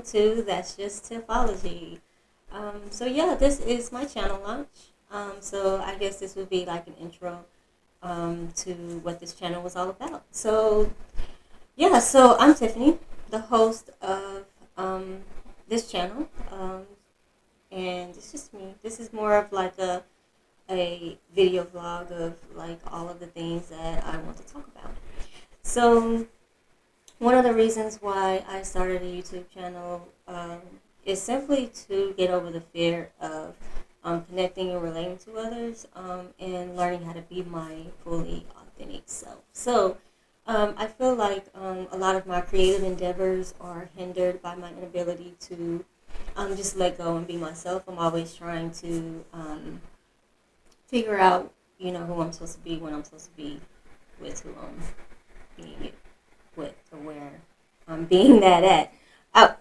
to That's Just Tiffology. So yeah, this is my channel launch. So I guess this would be like an intro to what this channel was all about. So yeah, so I'm Tiffany, the host of this channel, and it's just me. This is more of like a video vlog of like all of the things that I want to talk about. So one of the reasons why I started a YouTube channel is simply to get over the fear of connecting and relating to others and learning how to be my fully authentic self. So I feel like a lot of my creative endeavors are hindered by my inability to just let go and be myself. I'm always trying to figure out, who I'm supposed to be, when I'm supposed to be with who I'm being it with, or where I'm being that at.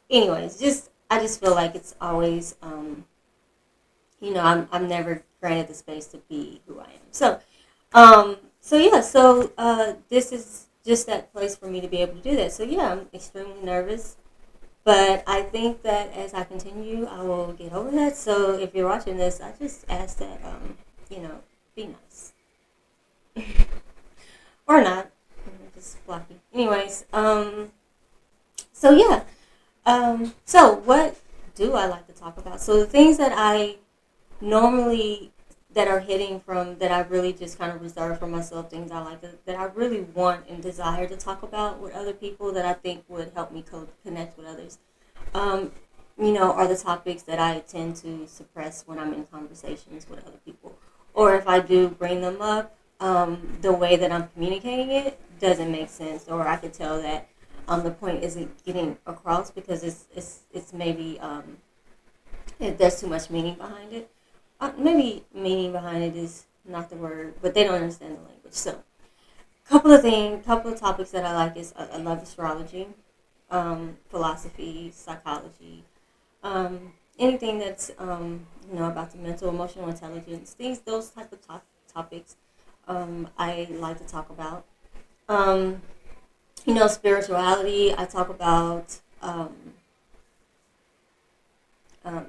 Anyways, I just feel like it's always, I'm never granted the space to be who I am. So this is just that place for me to be able to do that. So yeah, I'm extremely nervous, but I think that as I continue, I will get over that. So if you're watching this, I just ask that, be nice. Or not. Just blocky. Anyways, so yeah. So what do I like to talk about? So the things that I normally that are hitting from that I really just kind of reserve for myself, things I like that I really want and desire to talk about with other people that I think would help me connect with others. Are the topics that I tend to suppress when I'm in conversations with other people, or if I do bring them up, the way that I'm communicating it doesn't make sense, or I could tell that the point isn't getting across because it's maybe there's too much meaning behind it. Maybe meaning behind it is not the word, but they don't understand the language. So, couple of topics that I like is I love astrology, philosophy, psychology, anything that's about the mental, emotional intelligence, those type of topics. I like to talk about. Spirituality. I talk about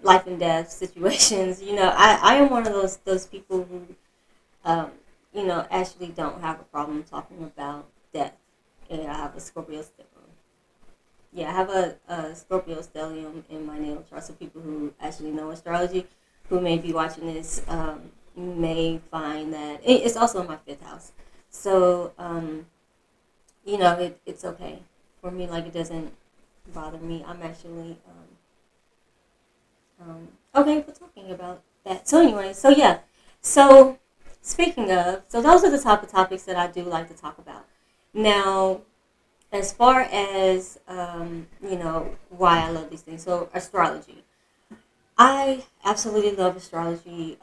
life and death situations. I am one of those people who, actually don't have a problem talking about death. And I have a Scorpio Stellium. Yeah, I have a Scorpio Stellium in my natal chart. So people who actually know astrology, who may be watching this, may find that it's also in my fifth house. So, it's okay for me. Like, it doesn't bother me. I'm actually okay for talking about that. So anyway, so yeah. So speaking of, so those are the type of topics that I do like to talk about. Now, as far as why I love these things. So astrology, I absolutely love astrology.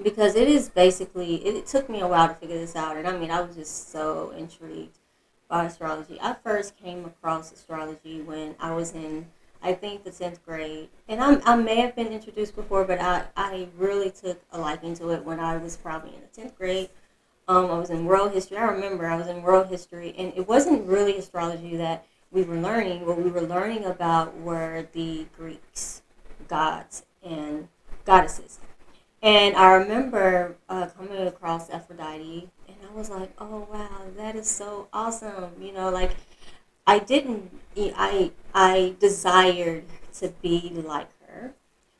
Because it is basically, it took me a while to figure this out. And I mean, I was just so intrigued by astrology. I first came across astrology when I was in, I think, the 10th grade. And I may have been introduced before, but I really took a liking to it when I was probably in the 10th grade. I was in world history. I remember I was in world history, and it wasn't really astrology that we were learning. What we were learning about were the Greeks, gods, and goddesses. And I remember coming across Aphrodite, and I was like, "Oh wow, that is so awesome!" Like I desired to be like her.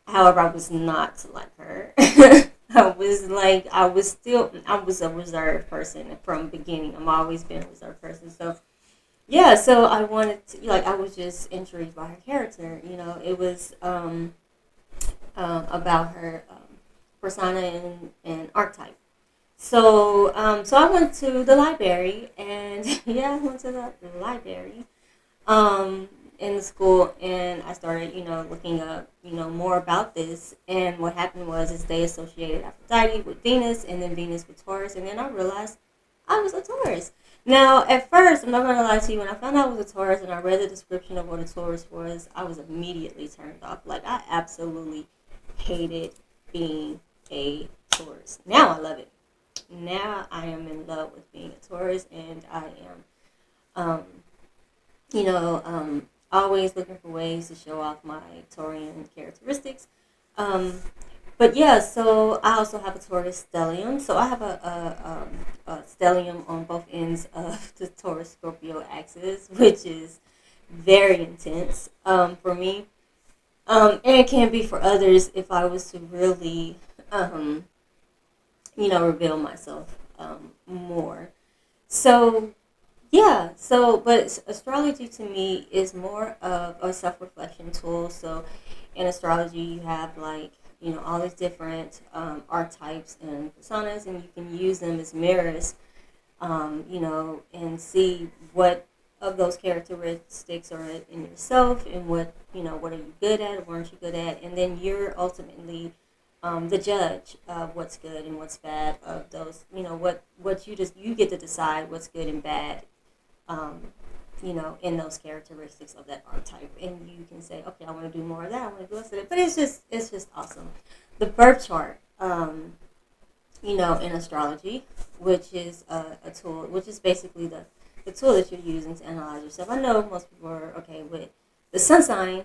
However, I was not like her. I was a reserved person from beginning. I've always been a reserved person. So yeah, so I wanted to, I was just intrigued by her character. It was about her. Persona and archetype. So I went to the library, and yeah, I went to the library in the school, and I started, looking up, more about this. And what happened is they associated Aphrodite with Venus, and then Venus with Taurus, and then I realized I was a Taurus. Now, at first, I'm not going to lie to you, when I found out I was a Taurus and I read the description of what a Taurus was, I was immediately turned off. Like, I absolutely hated being a Taurus. Now I love it. Now I am in love with being a Taurus, and I am, always looking for ways to show off my Taurian characteristics. But yeah, so I also have a Taurus Stellium. So I have a stellium on both ends of the Taurus Scorpio axis, which is very intense for me. And it can be for others if I was to really, reveal myself more. So yeah, but astrology to me is more of a self-reflection tool. So in astrology, you have like, all these different archetypes and personas, and you can use them as mirrors, and see what of those characteristics are in yourself, and what are you good at or weren't you good at, and then you're ultimately the judge of what's good and what's bad of those, what you get to decide what's good and bad, um, in those characteristics of that archetype, and you can say, okay, I want to do more of that, I want to do less of it, but it's just awesome. The birth chart, in astrology, which is a tool, which is basically the tool that you're using to analyze yourself. I know most people are okay with the sun sign,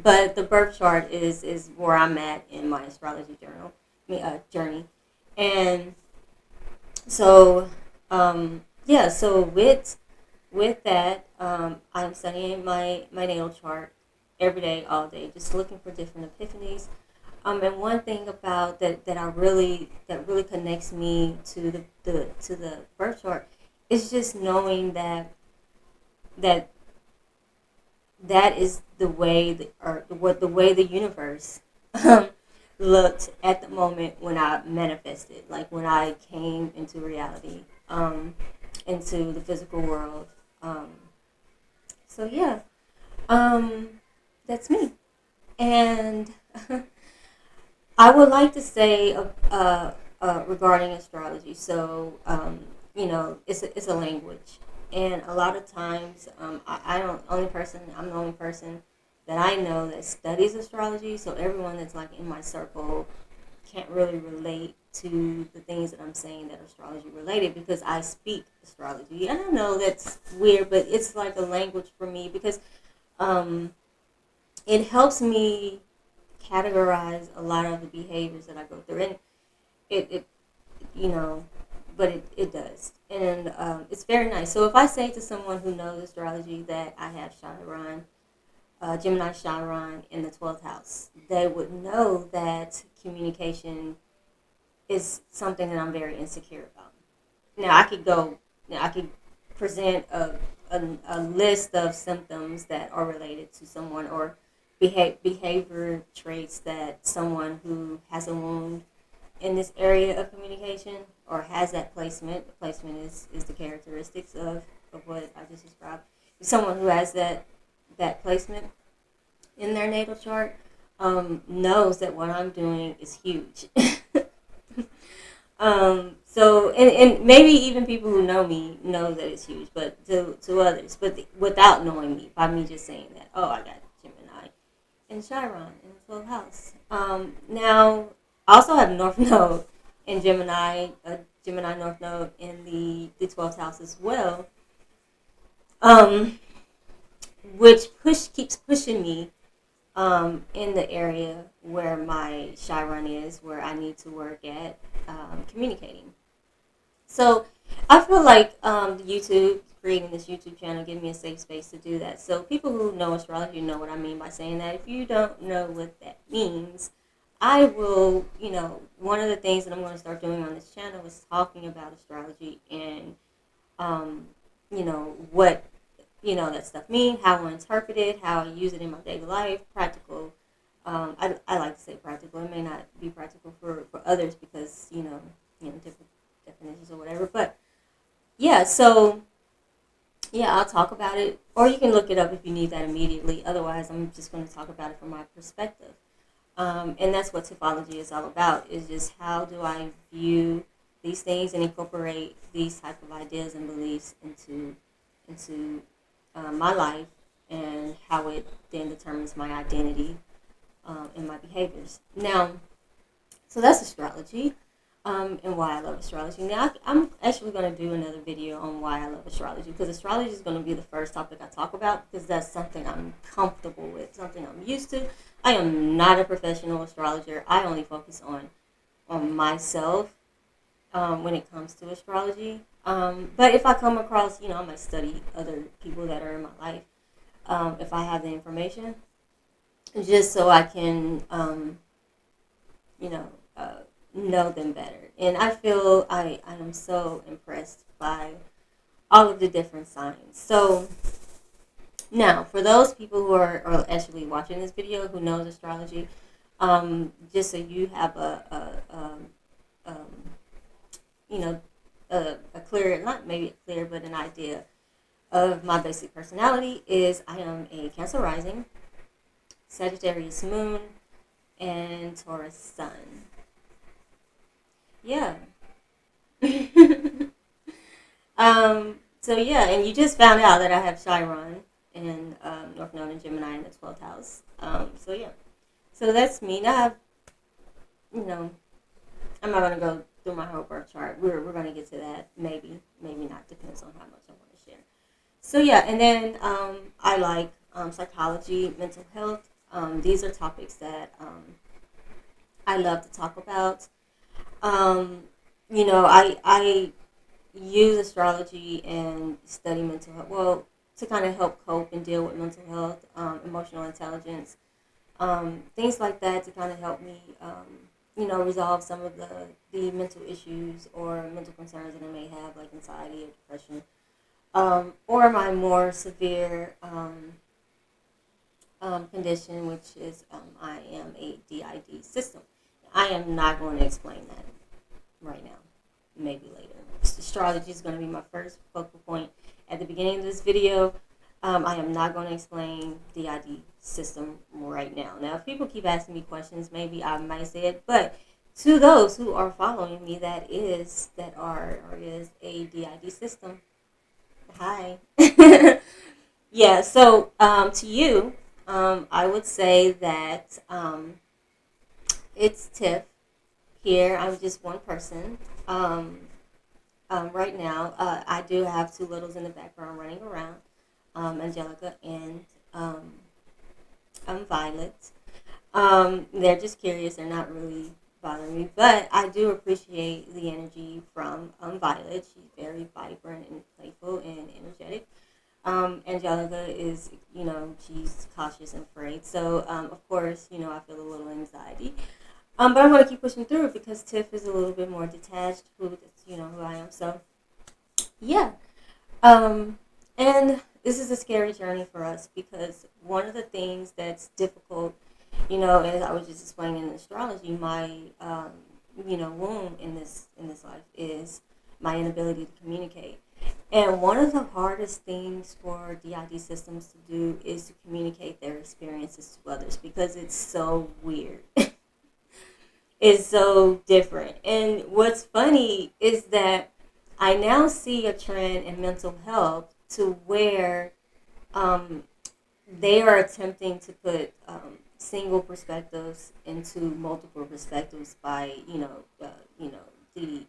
but the birth chart is where I'm at in my astrology journey, and so so with that, I'm studying my natal chart every day, all day, just looking for different epiphanies. And one thing about that really connects me to the birth chart is just knowing that that is the way the way the universe looked at the moment when I manifested, like when I came into reality, into the physical world. So yeah, that's me, and I would like to say regarding astrology. So it's a language, and a lot of times I'm the only person that I know that studies astrology. So everyone that's like in my circle can't really relate to the things that I'm saying that are astrology related, because I speak astrology. And I know that's weird, but it's like a language for me, because it helps me categorize a lot of the behaviors that I go through. And it but it does. And it's very nice. So if I say to someone who knows astrology that I have Chiron, Gemini Chiron in the 12th house, they would know that communication is something that I'm very insecure about. I could present a list of symptoms that are related to someone, or behavior traits that someone who has a wound in this area of communication, or has that placement. The placement is the characteristics of what I just described. If someone who has that placement in their natal chart knows that what I'm doing is huge. And maybe even people who know me know that it's huge, but to others, but without knowing me, by me just saying that, oh, I got Gemini and Chiron in the 12th house. Now, I also have North Node in Gemini, Gemini North Node in the 12th house as well, which keeps pushing me in the area where my Chiron is, where I need to work at communicating. So I feel like creating this YouTube channel, gave me a safe space to do that. So people who know astrology know what I mean by saying that. If you don't know what that means, I will, one of the things that I'm going to start doing on this channel is talking about astrology and, what, that stuff mean, how I interpret it, how I use it in my daily life, practical. I like to say practical. It may not be practical for others because, different definitions or whatever. But, yeah, so, yeah, I'll talk about it. Or you can look it up if you need that immediately. Otherwise, I'm just going to talk about it from my perspective. And that's what Tiffology is all about, is just how do I view these things and incorporate these type of ideas and beliefs into my life, and how it then determines my identity and my behaviors. Now, so that's astrology. and why I love astrology. Now, I'm actually going to do another video on why I love astrology, because astrology is going to be the first topic I talk about, because that's something I'm comfortable with, something I'm used to. I am not a professional astrologer. I only focus on myself when it comes to astrology. But if I come across, I might study other people that are in my life, if I have the information, just so I can, you know, know them better. And I feel I am so impressed by all of the different signs. So now, for those people who are actually watching this video who knows astrology, just so you have a clear, not maybe a clear, but an idea of my basic personality is I am a Cancer rising, Sagittarius Moon, and Taurus Sun. Yeah. So yeah, and you just found out that I have Chiron in North Node and Gemini in the 12th house. So yeah. So that's me. Now, I'm not going to go through my whole birth chart. We're going to get to that. Maybe not. Depends on how much I want to share. So yeah, and then I like psychology, mental health. These are topics that I love to talk about. I use astrology and study mental health, well, to kind of help cope and deal with mental health, emotional intelligence, things like that, to kind of help me, resolve some of the mental issues or mental concerns that I may have, like anxiety or depression, or my more severe condition, which is I am a D.I.D system. I am not going to explain that right now. Maybe later. Astrology is going to be my first focal point at the beginning of this video. I am not going to explain the D.I.D system right now. Now, if people keep asking me questions, maybe I might say it, but to those who are following me that is a D.I.D system, hi. Yeah, so to you, I would say that it's Tiff here. I'm just one person. Right now, I do have two littles in the background running around, Angelica and Violet. They're just curious. They're not really bothering me, but I do appreciate the energy from Violet. She's very vibrant and playful and energetic. Angelica is, she's cautious and afraid. So, of course, I feel a little anxiety. But I'm going to keep pushing through because Tiff is a little bit more detached, who I am. So, yeah. And this is a scary journey for us because one of the things that's difficult, as I was just explaining in astrology, my, wound in this life is my inability to communicate. And one of the hardest things for D.I.D systems to do is to communicate their experiences to others because it's so weird. It's so different. And what's funny is that I now see a trend in mental health to where they are attempting to put single perspectives into multiple perspectives by the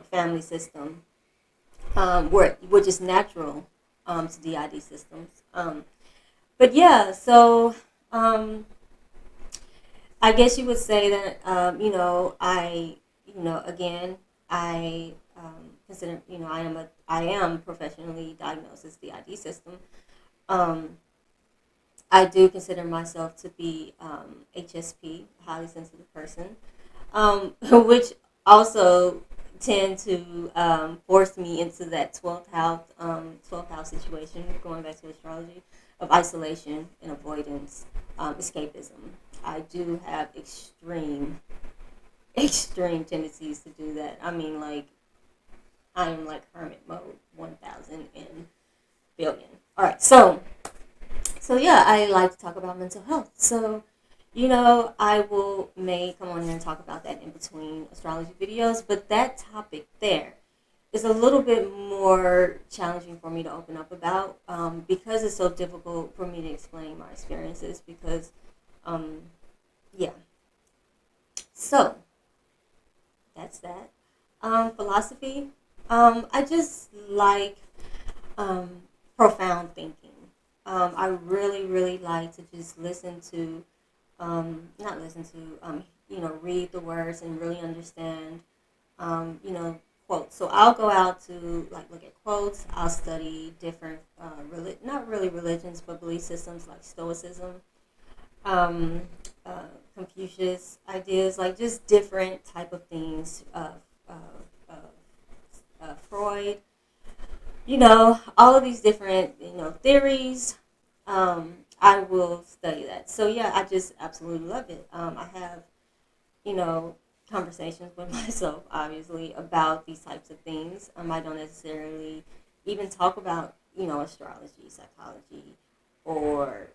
family system, which is natural to D.I.D systems. But yeah, so I guess you would say that I consider I am professionally diagnosed as D.I.D system. I do consider myself to be HSP, highly sensitive person, which also tend to force me into that 12th house situation, going back to astrology, of isolation and avoidance, escapism. I do have extreme tendencies to do that. I mean, like, I am like hermit mode, 1,000 and billion. All right, so yeah, I like to talk about mental health. So, I may come on here and talk about that in between astrology videos, but that topic there is a little bit more challenging for me to open up about because it's so difficult for me to explain my experiences because, yeah. So, that's that. Philosophy. I just like um, profound thinking. I really, really like to just listen to, not listen to, read the words and really understand, quotes. So I'll go out to like look at quotes. I'll study different, not really religions, but belief systems like Stoicism, um, Confucius ideas, like just different type of things. Freud, all of these different, theories. I will study that. So yeah, I just absolutely love it. I have, you know, conversations with myself, obviously, about these types of things. I don't necessarily even talk about, astrology, psychology, or,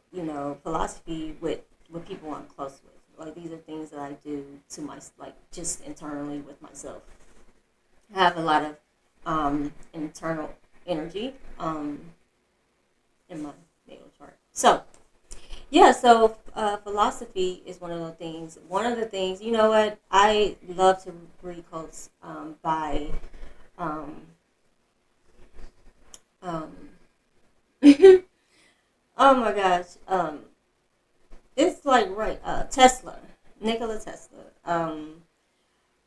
philosophy with people I'm close with. Like, these are things that I do to my, like, just internally with myself. I have a lot of internal energy in my natal chart. So, yeah, so philosophy is one of the things. One of the things, you know what? I love to read quotes by, um, um, oh my gosh, it's like right, Tesla, Nikola Tesla,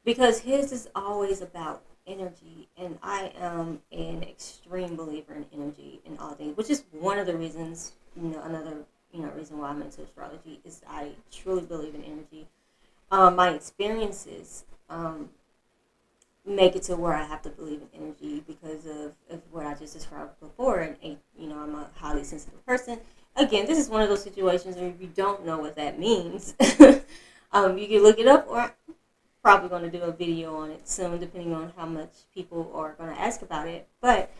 because his is always about energy, and I am an extreme believer in energy in all things, which is one of the reasons, another reason why I'm into astrology is I truly believe in energy. My experiences make it to where I have to believe in energy because of what I just described before, and I'm a highly sensitive person. Again, this is one of those situations where if you don't know what that means, you can look it up, or probably going to do a video on it soon, depending on how much people are going to ask about it. But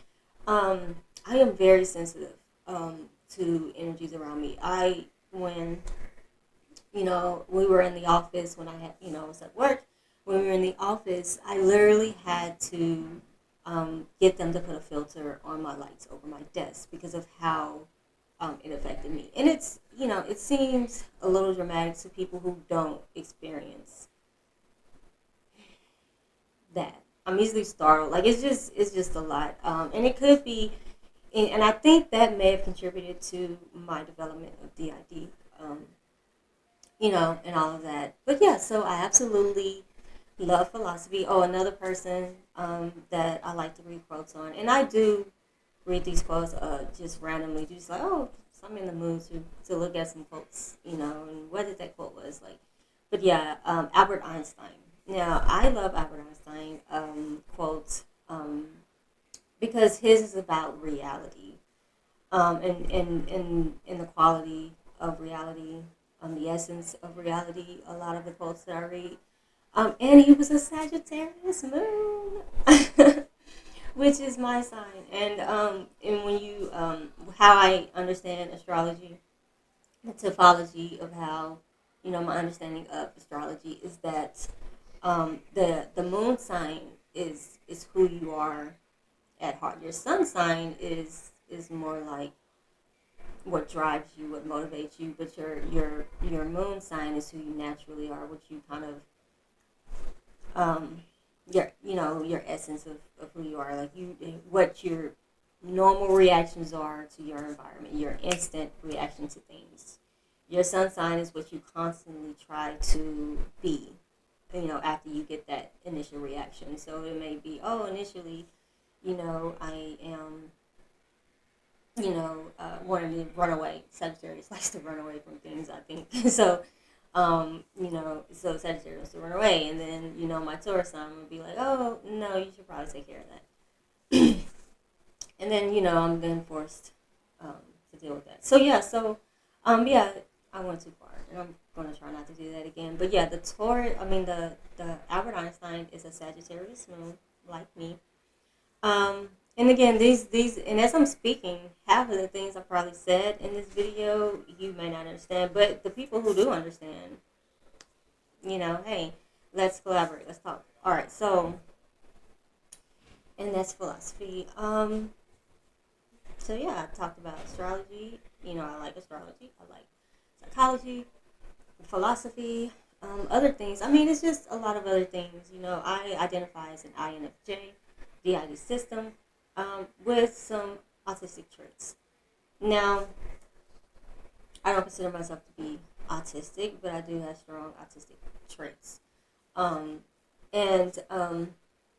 I am very sensitive to energies around me. When we were in the office, when I had, was at work, when we were in the office, I literally had to get them to put a filter on my lights over my desk because of how it affected me. And it's, it seems a little dramatic to people who don't experience that. I'm easily startled. Like, it's just a lot. And it could be, and I think that may have contributed to my development of D.I.D. And all of that. But yeah, so I absolutely love philosophy. Oh, another person that I like to read quotes on, and I do read these quotes just randomly, just like, oh, I'm in the mood to look at some quotes, and whether that quote was like. But yeah, Albert Einstein. Now, I love Albert Einstein quotes because his is about reality, and the quality of reality, the essence of reality. A lot of the quotes that I read, and he was a Sagittarius Moon, which is my sign. And when you how I understand astrology, the typology of how my understanding of astrology is that the moon sign is who you are at heart. Your sun sign is more like what drives you, what motivates you, but your moon sign is who you naturally are, what you kind of your essence of who you are, like what your normal reactions are to your environment, your instant reaction to things. Your sun sign is what you constantly try to be, after you get that initial reaction. So it may be, oh, initially, I am, wanting to run away. Sagittarius likes to run away from things, I think. So, so Sagittarius to run away. And then, my Taurus Sun would be like, oh, no, you should probably take care of that. And then, I'm then forced to deal with that. So, yeah, I went too far. And I'm going to try not to do that again. But, yeah, the Albert Einstein is a Sagittarius Moon, like me. And again, these, and as I'm speaking, half of the things I probably said in this video, you may not understand. But the people who do understand, hey, let's collaborate. Let's talk. All right, so, and that's philosophy. So yeah, I talked about astrology. I like astrology. I like psychology, philosophy. other things. I mean, it's just a lot of other things. You know, I identify as an INFJ, D.I.D system, with some autistic traits. Now, I don't consider myself to be autistic, but I do have strong autistic traits. And I'm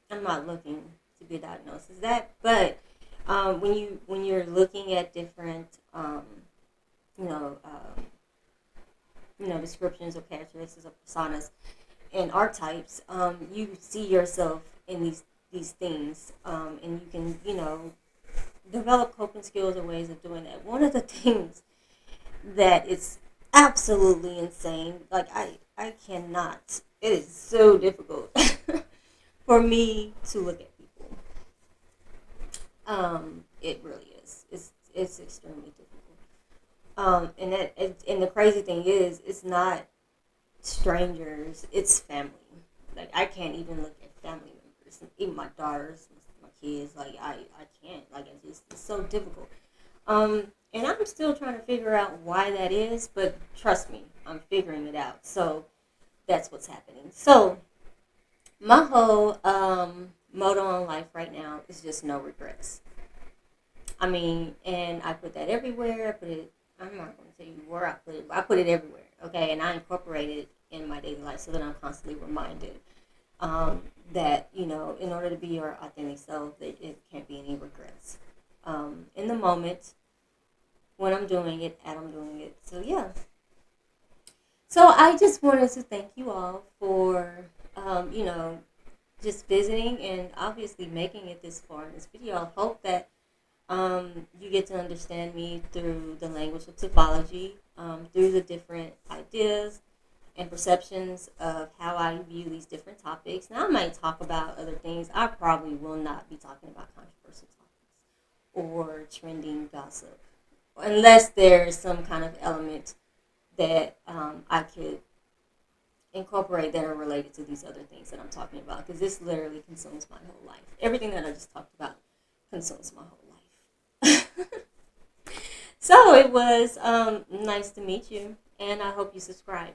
not looking to be diagnosed as that, but when you're looking at different you know descriptions or characteristics of personas and archetypes, you see yourself in these things, and you can develop coping skills or ways of doing that. One of the things that is absolutely insane, like I cannot. It is so difficult for me to look at people. It really is. It's extremely difficult. And the crazy thing is, it's not strangers. It's family. Like, I can't even look at family members, even my daughters, my kids. Like, I can't. Like, it's so difficult. And I'm still trying to figure out why that is, but trust me, I'm figuring it out. So that's what's happening. So my whole motto on life right now is just no regrets. I mean, and I put that everywhere. I'm not going to tell you where I put it, but I put it everywhere, okay? And I incorporate it in my daily life so that I'm constantly reminded that, in order to be your authentic self, that it can't be any regrets. In the moment, when I'm doing it, and I'm doing it. So, yeah. So, I just wanted to thank you all for, just visiting and obviously making it this far in this video. I hope that you get to understand me through the language of Tiffology, through the different ideas and perceptions of how I view these different topics. Now, I might talk about other things. I probably will not be talking about controversial topics or trending gossip, unless there's some kind of element that I could incorporate that are related to these other things that I'm talking about, because this literally consumes my whole life. Everything that I just talked about consumes my whole life. So it was nice to meet you, and I hope you subscribe.